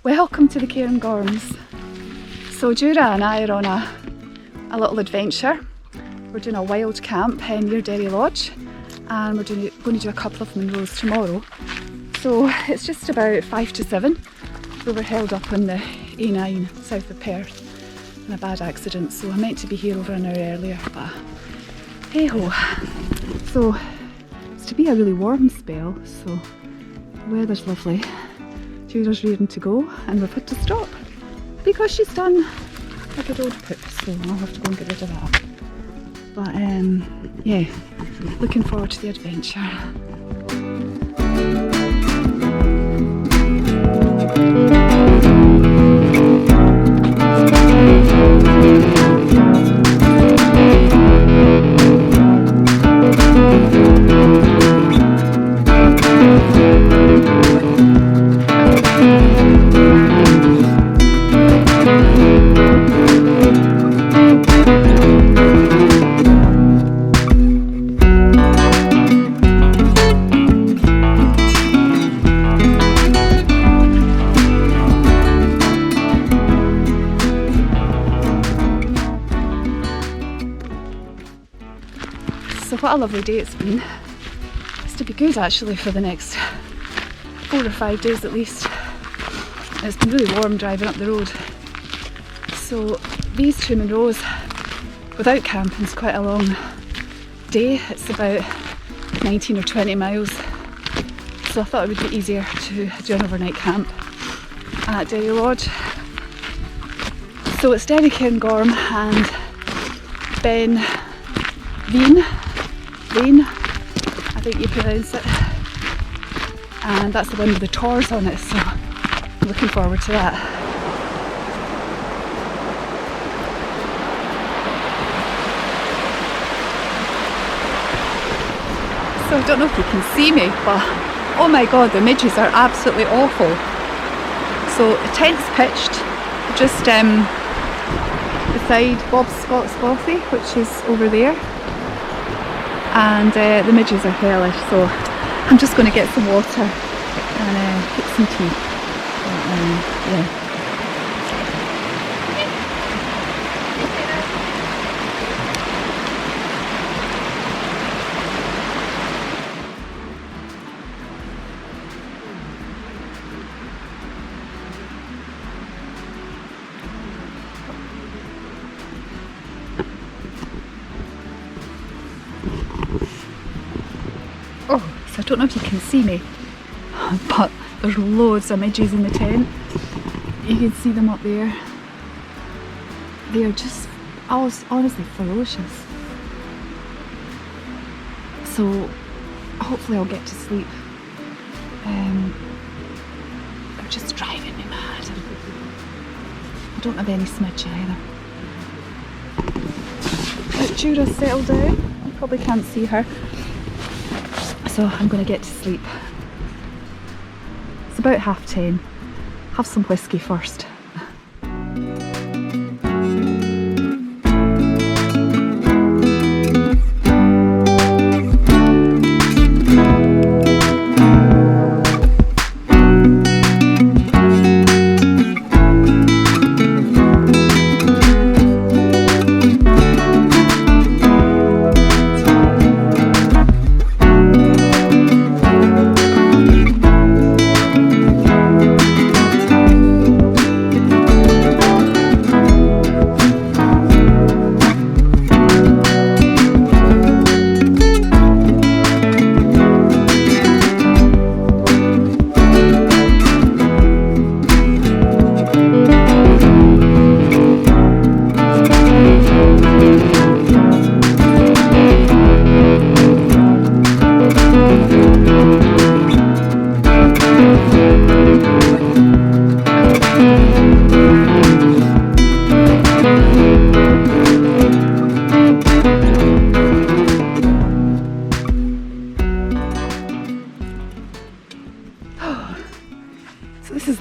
Welcome to the Cairngorms. So Dura and I are on a little adventure. We're doing a wild camp near Derry Lodge, and we're going to do a couple of Munros tomorrow. So it's just about 5 to 7. We were held up on the A9 south of Perth in a bad accident, so I meant to be here over an hour earlier, but hey ho. So it's to be a really warm spell, so the weather's lovely. Jura's rearing to go, and we've had to stop because she's done a good old poop, so I'll have to go and get rid of that. But yeah, looking forward to the adventure. So what a lovely day it's been. It's to be good actually for the next 4 or 5 days at least. It's been really warm driving up the road. So these 2 Munros without camping is quite a long day. It's about 19 or 20 miles. So I thought it would be easier to do an overnight camp at Derry Lodge. So it's Derry Cairngorm and Beinn Mheadhoin, I think you pronounce it, and that's the one with the tors on it, so I'm looking forward to that. So I don't know if you can see me, but oh my god, the midges are absolutely awful. So the tent's pitched just beside Scott's Bothy, which is over there. And the midges are hellish, so I'm just going to get some water and cook some tea. Yeah. Oh, so I don't know if you can see me, but there's loads of midges in the tent. You can see them up there. They are just honestly ferocious. So hopefully I'll get to sleep. They're just driving me mad. I don't have any smidge either. But Jura's settled down. You probably can't see her. So I'm going to get to sleep. It's about 10:30. Have some whiskey first.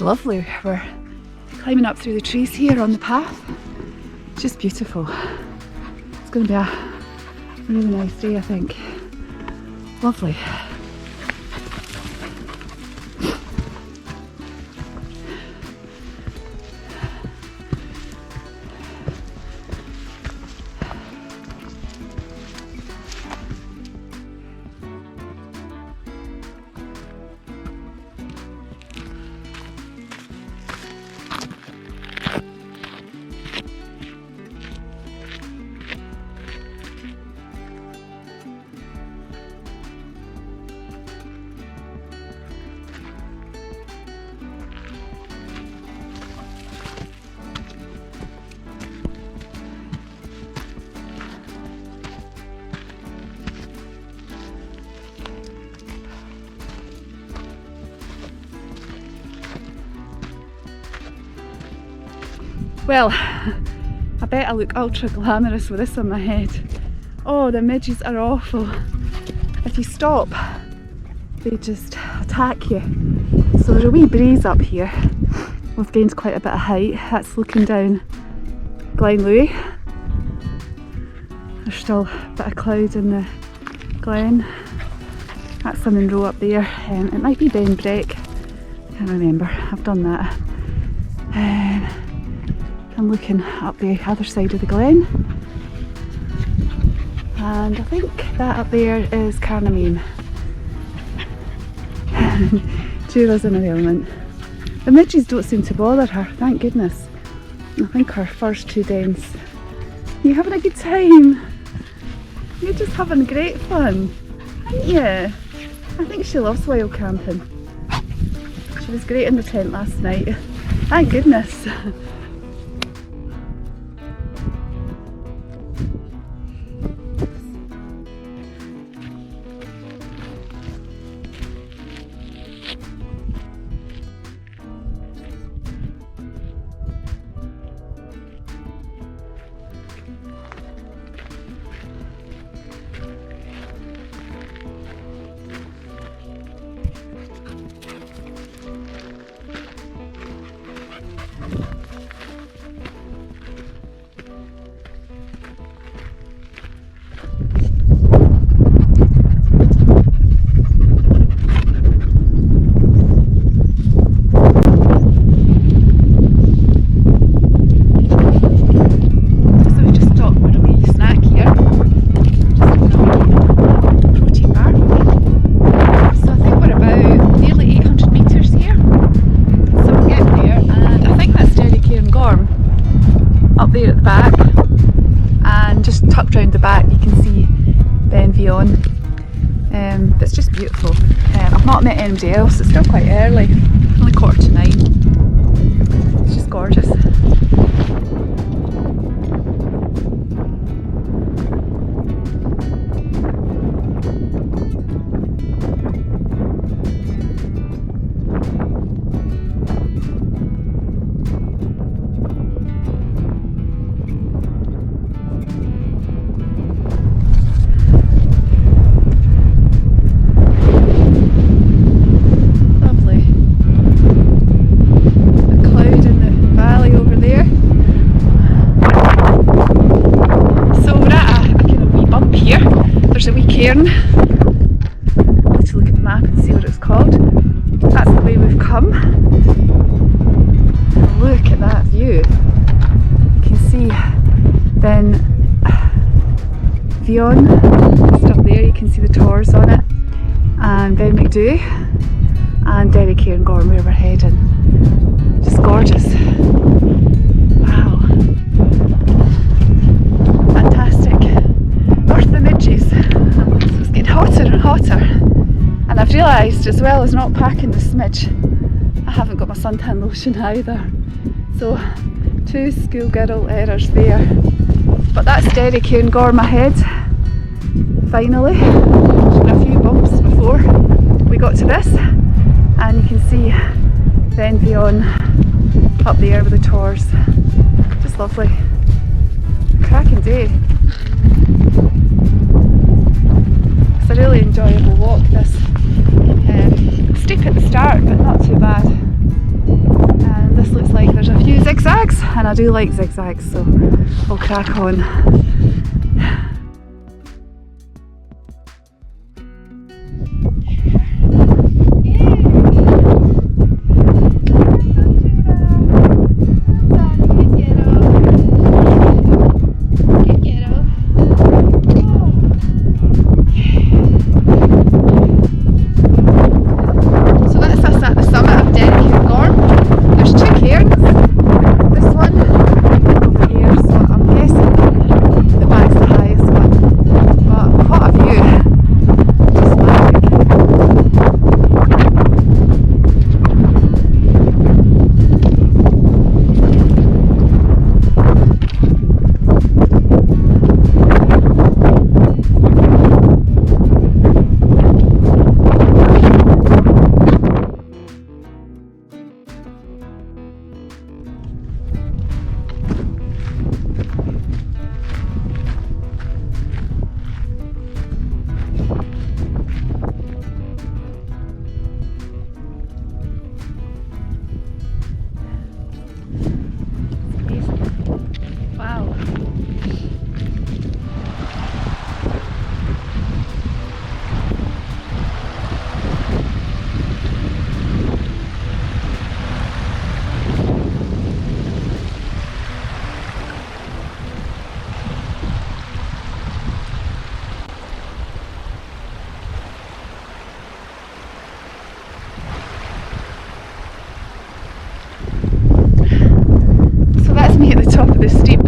Lovely. We're climbing up through the trees here on the path. It's just beautiful. It's going to be a really nice day, I think. Lovely. Well, I bet I look ultra glamorous with this on my head. Oh, the midges are awful. If you stop, they just attack you. So there's a wee breeze up here. We've gained quite a bit of height. That's looking down Glen. There's still a bit of cloud in the glen. That's the Munros up there. It might be Beinn Mheadhoin. Can't remember. I've done that. I'm looking up the other side of the glen. And I think that up there is Cairngorm. Jura's in her element. The midges don't seem to bother her, thank goodness. I think her fur's too dense. You having a good time? You're just having great fun, aren't you? I think she loves wild camping. She was great in the tent last night. Thank goodness. There at the back, and just tucked round the back you can see Beinn Mheadhoin. It's just beautiful. I've not met anybody else, it's still quite early, only 9:15. It's just gorgeous. Cairn. Let's look at the map and see what it's called. That's the way we've come. Look at that view. You can see Beinn Mheadhoin just up there. You can see the towers on it, and Beinn Mheadhoin and Derry Cairngorm where we're heading. Just gorgeous. Wow. Fantastic. Worth the midges. It's getting hotter and hotter, and I've realised as well as not packing the smidge, I haven't got my suntan lotion either, so 2 schoolgirl errors there. But that's Derry Cairngorm ahead, finally. There's been a few bumps before we got to this, and you can see Beinn Mheadhoin up there with the towers. Just lovely. A cracking day. It's a really enjoyable walk this. Steep at the start but not too bad. And this looks like there's a few zigzags, and I do like zigzags, so we'll crack on.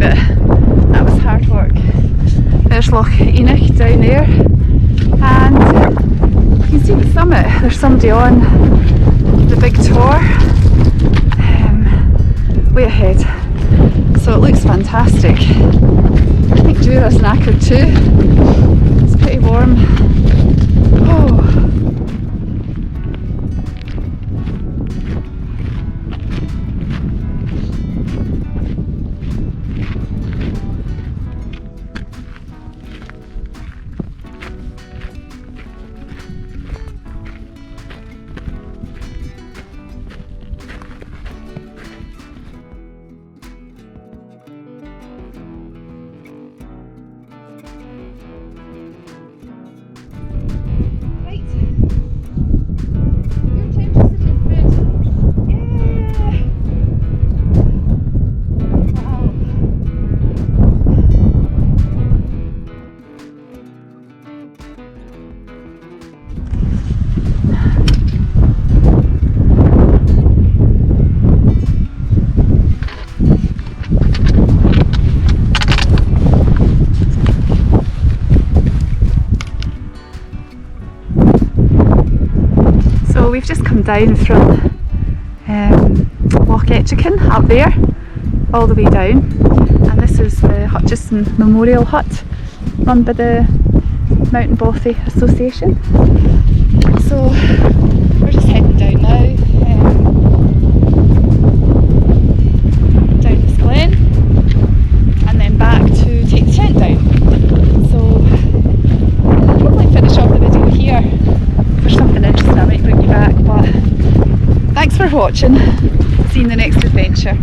but that was hard work. There's Loch Enoch down there, and you can see the summit. There's somebody on the big tower way ahead, so it looks fantastic. I think Dura's knackered too. It's pretty warm. Oh. We've just come down from Loch Etchican up there, all the way down, and this is the Hutchison Memorial Hut run by the Mountain Bothy Association. So we're just heading down now, down this glen, and then back to take the tent down. So I'll probably finish off the video here. For something interesting I might bring you back, but thanks for watching. See you in the next adventure.